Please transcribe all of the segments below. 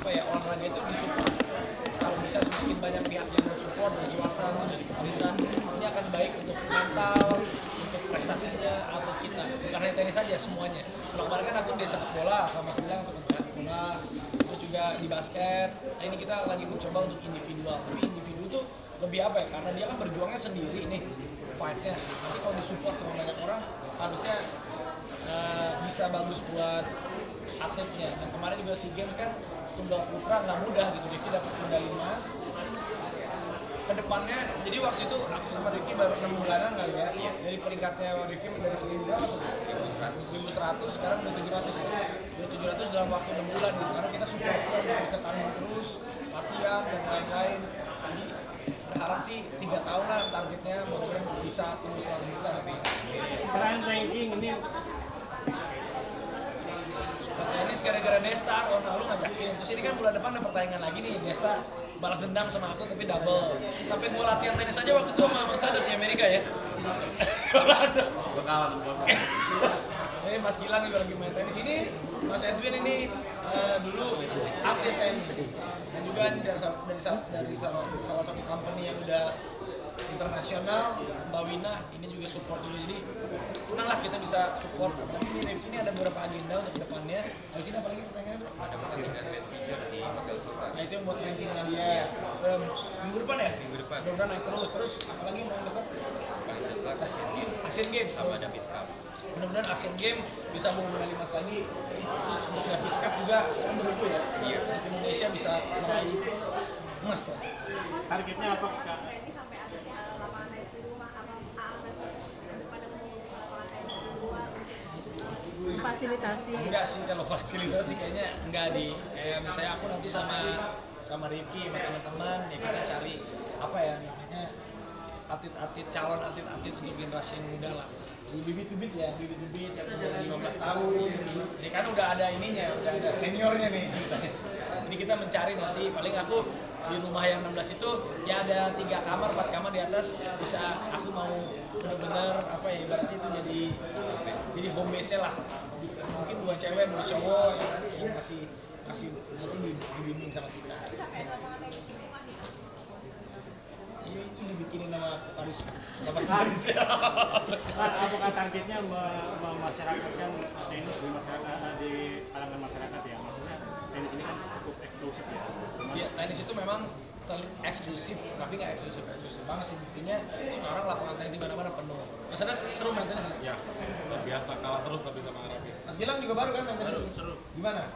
apa ya, olahraga itu disupport. Kalau bisa semakin banyak pihak yang support dari swasta dari pemerintah, ini akan baik untuk mental, untuk prestasinya atlet kita. Bukan hanya tenis saja, semuanya. Kalau kemarin kan aku di sepak bola, sama bilang untuk sepak bola, terus juga di basket. Nah ini kita lagi mencoba untuk individual, tapi individu tuh lebih apa ya? Karena dia kan berjuangnya sendiri nih, fight-nya. Tapi kalau disupport sama banyak orang, harusnya bisa bagus buat atletnya. Dan kemarin juga SEA Games kan tunggal putra nggak mudah gitu, Rifki dapat medali emas. Kedepannya, jadi waktu itu aku sama Rifki baru 6 bulanan kali ya. Dari peringkatnya Rifki dari 1000 berapa tuh? 1100, sekarang udah 700 ya. Udah 700 dalam waktu 6 bulan gitu. Karena kita support dia bisa tanding terus, latihan dan lain-lain. Jadi berharap sih 3 tahun lah targetnya, mudah-mudahan bisa terus selalu bisa. Tapi Selain ranking ini tenis gara-gara Desta tahun lalu ngajakin. Terus ini kan bulan depan ada pertandingan lagi nih, Desta balas dendam sama aku tapi double. Sampai gua latihan tenis aja waktu itu sama Mas Sadut di Amerika ya. Gue kalah tuh bos. Ini Mas Gilang juga lagi main tenis ini. Mas Edwin ini dulu atlet tenis dan juga dari salah satu company yang udah internasional, Mbak Wina ini juga support juga, jadi senang lah kita bisa support. Dan ini ada beberapa agenda untuk kedepannya. Habis ini apa lagi pertanyaannya bro? Ada pertandingan band feature di Hotel Sultan. Nah itu yang buat rankingnya dia. Minggu depan ya? Minggu depan. Mudah-mudahan naik terus apalagi yang mau dekat? Paling dekat Asian Games sama ada Fiskal. Mudah-mudahan Asian Games bisa bawa medali emas lagi. Terus untuk Davis Cup juga kan menurutku ya. Iya. Indonesia bisa meraih emas lah. targetnya apa Kak? sampai adanya lapangan tenis di rumah apa pada mau lapangan tenis di luar Fasilitasi. Enggak sih, kalau fasilitasi kayaknya enggak kayak misalnya aku nanti sama Rifki sama teman-teman ya kita cari apa ya namanya calon atlet untuk generasi yang muda lah. Bibit-bibit yang udah 15 tahun. Ini kan udah ada ininya, udah ada seniornya nih. Jadi kita mencari nanti, paling aku di rumah yang 16 itu ya ada 3 kamar, 4 kamar di atas, bisa aku mau benar-benar apa ya ibaratnya itu jadi home base-nya lah. Mungkin 2 cewek, 2 cowok yang masih nanti dibimbing sama kita. Iya itu dibikinin sama Paris. Apakah targetnya memasyarakatkan tenis di masyarakat, di kalangan masyarakat ya? Maksudnya tenis ini kan cukup eksklusif ya. Iya, tenis itu memang eksklusif, tapi nggak eksklusif banget sih. Buktinya sekarang lapangan tenis di mana-mana penuh. Mas Adnan seru main tenis nggak? Ya, luar biasa kalah terus tapi sama Arabi. Mas Gilang juga baru kan main tenis? Seru. Gimana?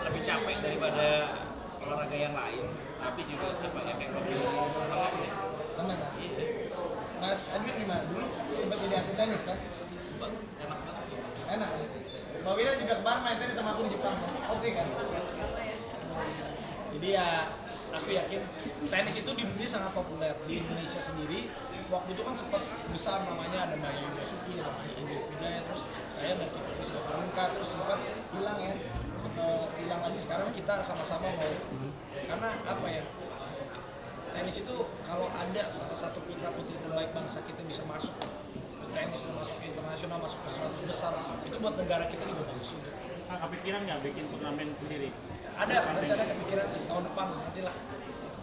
Lebih capek daripada olahraga yang lain, tapi juga dapat efek lebih semangat ya. Seneng kan? Iya, Mas Admin gimana? Dulu sempat jadi atlet tenis kan? enak banget. Enak. Mbak Wira juga kemarin main tenis sama aku di Jepang kan? Oke kan? Jadi ya aku yakin tenis itu di dunia sangat populer. Di Indonesia sendiri waktu itu kan sempat besar namanya, ada Mbak Yayu Basuki, ada Mbak Ingrid Widaya, terus saya dan Christopher Muka, terus sempat hilang ya. Hilang lagi, sekarang kita sama-sama mau, karena apa ya, tenis itu kalau ada salah satu putra putri terbaik bangsa kita bisa masuk ke tenis, masuk ke internasional, masuk ke 100 besar, itu buat negara kita juga bagus juga. Kepikiran nggak bikin turnamen sendiri? Ada rencana kepikiran sih tahun depan, nantilah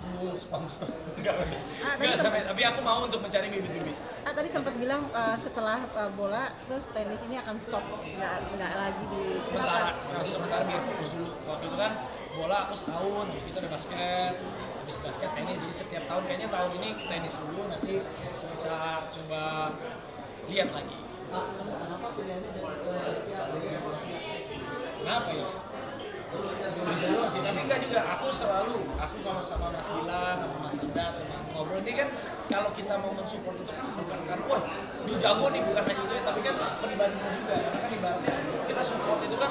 tunggu sponsor. Enggak sampai, tapi aku mau untuk mencari bibit-bibit. Tadi sempat bilang setelah bola terus tenis ini akan stop, nggak lagi di Sementara, maksudnya sementara biar fokus dulu. Waktu itu kan bola aku setahun, habis itu ada basket, habis basket tenis, jadi setiap tahun kayaknya tahun ini tenis dulu, nanti kita coba lihat lagi. Kenapa pilihannya jadi Kenapa ya? Dulu sih, tapi enggak juga. Aku kalau sama Mas Gilang, sama Mas Anda, sama ngobrol ini kan kalau kita mau mensupport itu kan bukan kan, wah dia jago nih, bukan hanya itu ya, tapi kan pribadinya juga. Karena kan ibaratnya kita support itu kan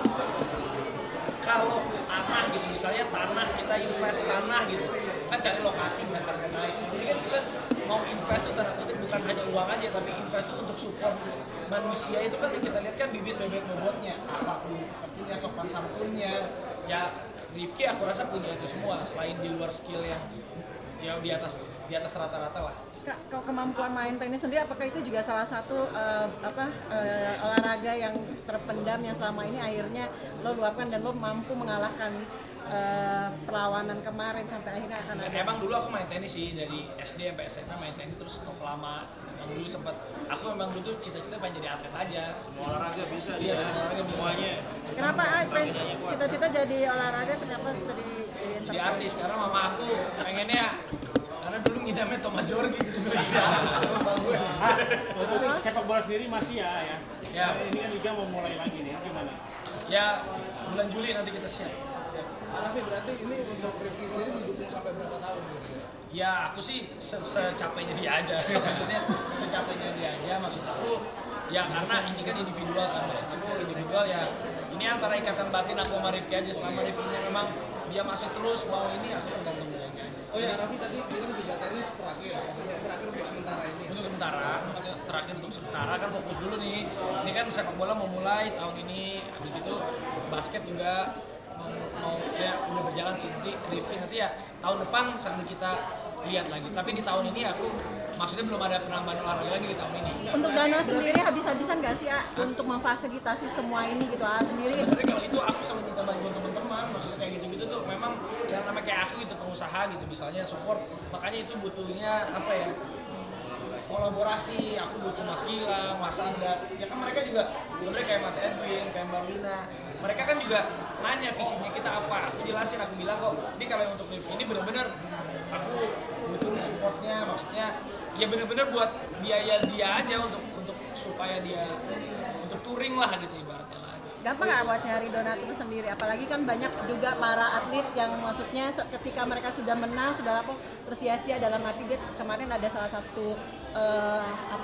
kalau tanah gitu, misalnya tanah kita invest tanah gitu, kan cari lokasi dan harga naik. Jadi kan kita mau invest itu tanda kutip bukan hanya uang aja, tapi invest itu untuk support manusia itu kan yang kita lihat kan bibit-bibit bobotnya, apapun sepertinya sopan santunnya. Ya Rifki aku rasa punya itu semua, selain di luar skill yang ya di atas rata-rata lah. Kak, kalau kemampuan main tenis sendiri, apakah itu juga salah satu olahraga yang terpendam yang selama ini akhirnya lo luapkan dan lo mampu mengalahkan perlawanan kemarin sampai akhirnya akan ada? Emang dulu aku main tenis sih, dari SD sampai SMA main tenis terus stop lama. Emang dulu aku memang dulu tuh cita-cita pengen jadi atlet aja. Semua olahraga bisa Iya, dia. semua olahraga bisa. Semuanya. Kenapa cita-cita jadi olahraga, kenapa bisa Jadi artis, karena mama aku pengennya, karena dulu ngidamnya Thomas Jorgi jadi sudah jadi artis sama mama gue. Tapi sepak bola sendiri masih ya. Ya. Ini kan liga mau mulai lagi nih, gimana? Ya bulan Juli nanti kita siap. Raffi, berarti ini untuk Rifki sendiri didukung sampai berapa tahun? Ya aku sih secapeknya dia aja. Maksudnya secapeknya dia aja. Maksud aku ya karena ini kan individual kan. Maksud aku individual ya. Ini antara ikatan batin aku sama Rifki aja. Selama Rifkinya memang dia masih terus mau ini, aku tergantung dia aja. Oh ya, Raffi tadi bilang juga tenis terakhir, katanya terakhir untuk sementara ini. Untuk sementara, maksudnya terakhir untuk sementara kan fokus dulu nih. Ini kan sepak bola mau mulai tahun ini, habis itu basket juga mau ya udah berjalan sih, nanti Rifki nanti ya tahun depan sambil kita lihat lagi. Tapi di tahun ini aku maksudnya belum ada penambahan olahraga lagi di tahun ini. Untuk dana sendiri habis-habisan nggak sih untuk memfasilitasi semua ini gitu sendiri? Sebenarnya kalau itu aku selalu minta bantuan teman-teman, maksudnya kayak gitu-gitu tuh memang yang namanya kayak aku itu pengusaha gitu misalnya support, makanya itu butuhnya apa ya, kolaborasi. Aku butuh Mas Gilang, Mas Anda, ya kan mereka juga sebenarnya kayak Mas Edwin, kayak Mbak Lina, mereka kan juga nanya visinya kita apa. Aku jelasin, aku bilang kok ini kalau yang untuk Rifki ini benar-benar aku butuh supportnya, maksudnya ya benar-benar buat biaya dia aja untuk supaya dia untuk touring lah gitu ibaratnya lah. Gampang nggak buat nyari donatur sendiri? Apalagi kan banyak juga para atlet yang maksudnya ketika mereka sudah menang, sudah apa, terus sia-sia dalam arti dia kemarin ada salah satu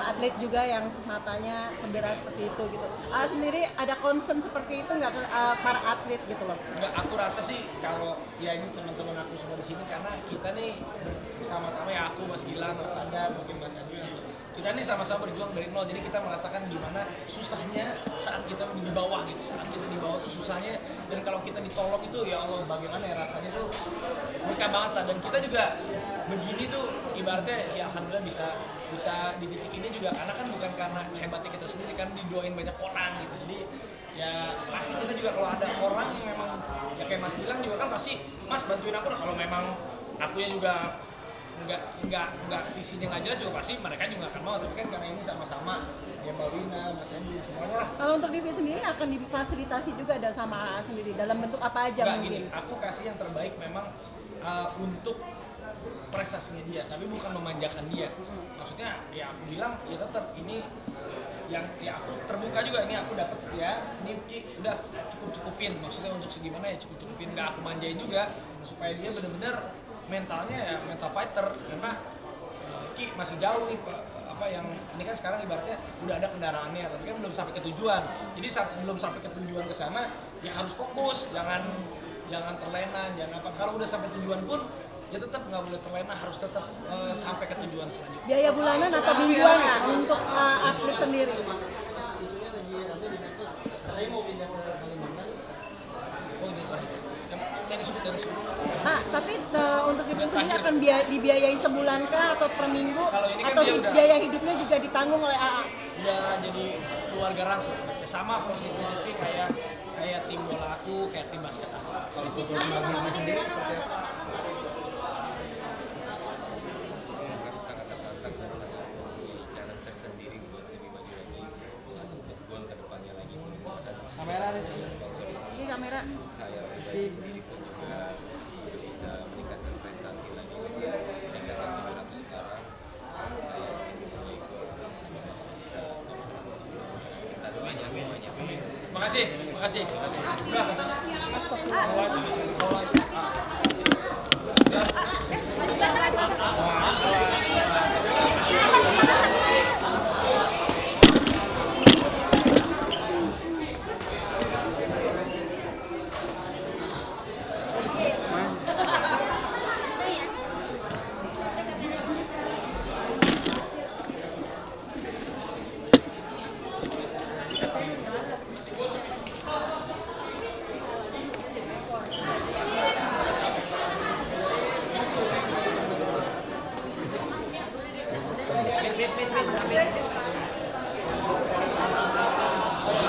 atlet juga yang matanya cedera seperti itu gitu. Sendiri ada concern seperti itu nggak ke para atlet gitu loh? Nggak, aku rasa sih kalau ya ini teman-teman aku semua di sini karena kita nih bersama-sama ya, aku, Mas Gilang, Mas Anda, mungkin Mas Adi, kita nih sama-sama berjuang dari nol, jadi kita merasakan gimana susahnya saat kita di bawah gitu, saat kita di bawah tuh susahnya, dan kalau kita ditolong itu ya Allah bagaimana ya rasanya tuh mereka banget lah. Dan kita juga begini tuh ibaratnya ya alhamdulillah bisa di titik ini juga karena kan bukan karena hebatnya kita sendiri kan, didoain banyak orang gitu. Jadi ya pasti kita juga kalau ada orang yang memang ya kayak Mas bilang juga kan pasti Mas bantuin aku, kalau memang akunya juga nggak visinya nggak jelas juga pasti mereka juga akan mau. Tapi kan karena ini sama-sama ya Mbak Wina, Mas Endi, semuanya lah. Kalau untuk Divi sendiri akan difasilitasi juga ada sama AA sendiri dalam bentuk apa aja Nggak, mungkin? gini, aku kasih yang terbaik memang untuk prestasinya dia, tapi bukan memanjakan dia. Maksudnya ya aku bilang ya tetap ini yang ya aku terbuka juga, ini aku dapat setia, ini udah cukup-cukupin, maksudnya untuk segimana ya cukup-cukupin, nggak aku manjain juga supaya dia bener-bener mentalnya ya mental fighter. Karena Ki masih jauh nih apa yang ini kan sekarang ibaratnya udah ada kendaraannya tapi kan belum sampai ke tujuan. Jadi belum sampai ke tujuan ke sana ya harus fokus, jangan terlena, jangan apa. Kalau udah sampai tujuan pun ya tetap nggak boleh terlena, harus tetap sampai ke tujuan selanjutnya. Biaya bulanan atau mingguan ya untuk atlet sendiri? Isunya lagi rame di medsos, katanya mau pindah ke Kalimantan. Oh ini lah. Tenis. Tapi untuk Divi sendiri akan dibiayai sebulan kah atau per minggu? Kalau ini kan atau dia udah- biaya hidupnya juga ditanggung oleh AA? Udah jadi keluarga langsung, sama posisinya Rifki kayak tim bola aku, kayak tim basket aku. Kalau foto bagusnya sendiri seperti apa? Sangat tertantang dan sangat mempunyai cara saya sendiri buat lebih maju lagi untuk goal kedepannya lagi menemukan Kamera nih. sponsor Ini kamera. saya pribadi sendiri pun juga bisa meningkatkan prestasi lagi yang dari 700 sekarang saya mempunyai goal bisa nomor 100. Kita doanya semuanya. Makasih. Udah,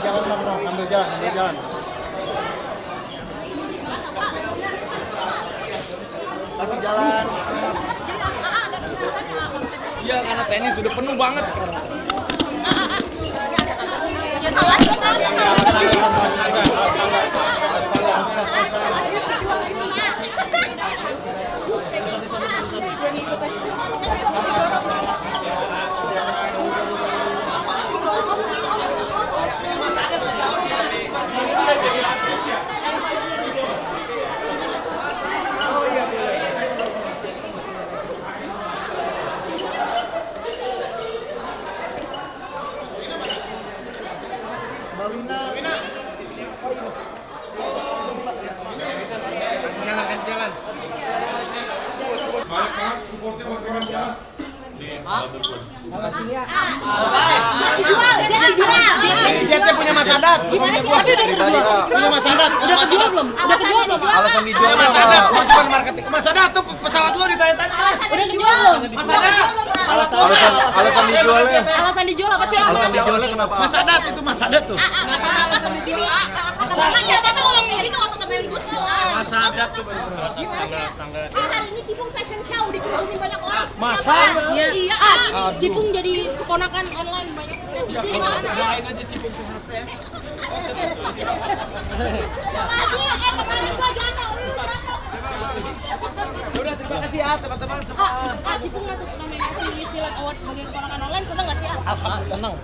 Jalan bro, ambil jalan, ambil jalan. Kasih jalan. Iya, karena tenis sudah penuh banget sekarang. Jetnya punya Mas Adat. Gimana sih? Tapi udah terjual. Punya Mas Adat. Udah kejual belum? Udah kejual belum? Alasan dijual Mas apa? Adat, kemajuan marketing. Mas Adat tuh pesawat lo ditanya-tanya Mas. Udah kejual belum? Mas Adat. Alasan dijualnya. Alasan dijual apa sih? Alasan dijualnya kenapa? Mas Adat itu Mas Adat tuh. Alasan begini. Masa ngomong kayak gitu waktu ke Meligus Mas Adat tuh. hari ini Cipung Fashion Show dikunjungi banyak orang. Masa? Iya. Cipung jadi keponakan online banyak netizen. Doain aja Cipung sehat ya. Kemarin gua jatuh, lu jatuh. Udah terima kasih ya teman-teman semua. Cipung masuk nominasi Silat Award sebagai keponakan online, seneng gak sih? Senang.